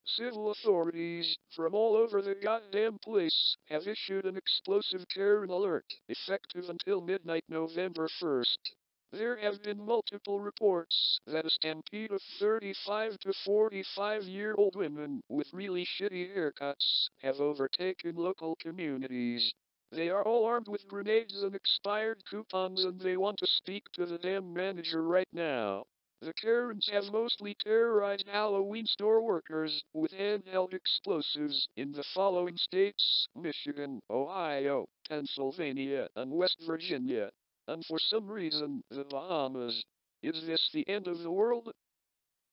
Civil authorities from all over the goddamn place have issued an explosive Karen alert, effective until midnight November 1st. There have been multiple reports that a stampede of 35 to 45-year-old women with really shitty haircuts have overtaken local communities. They are all armed with grenades and expired coupons and they want to speak to the damn manager right now. The Karens have mostly terrorized Halloween store workers with handheld explosives in the following states: Michigan, Ohio, Pennsylvania, and West Virginia. And for some reason, the Bahamas. Is this the end of the world?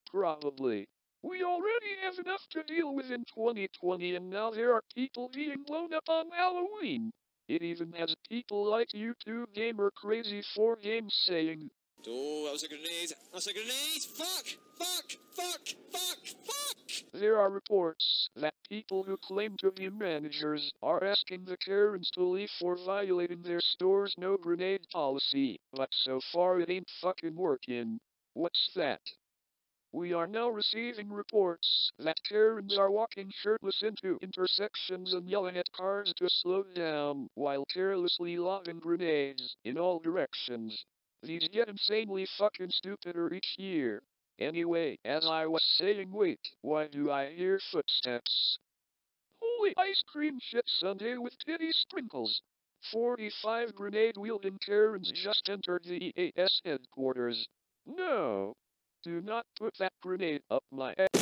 Probably. We already have enough to deal with in 2020 and now there are people being blown up on Halloween. It even has people like YouTube gamer Crazy4Games saying, Oh, that was a grenade. That's a grenade. Fuck! Fuck! Fuck! Fuck! Fuck! there are reports that people who claim to be managers are asking the Karens to leave for violating their store's no grenade policy, but so far it ain't fucking working. What's that? We are now receiving reports that Karens are walking shirtless into intersections and yelling at cars to slow down while carelessly lobbing grenades in all directions. These get insanely fucking stupider each year. Anyway, as I was saying, wait, why do I hear footsteps? Holy ice cream shit sundae with titty sprinkles. 45 grenade-wielding Karens just entered the EAS headquarters. No! Do not put that grenade up my ass.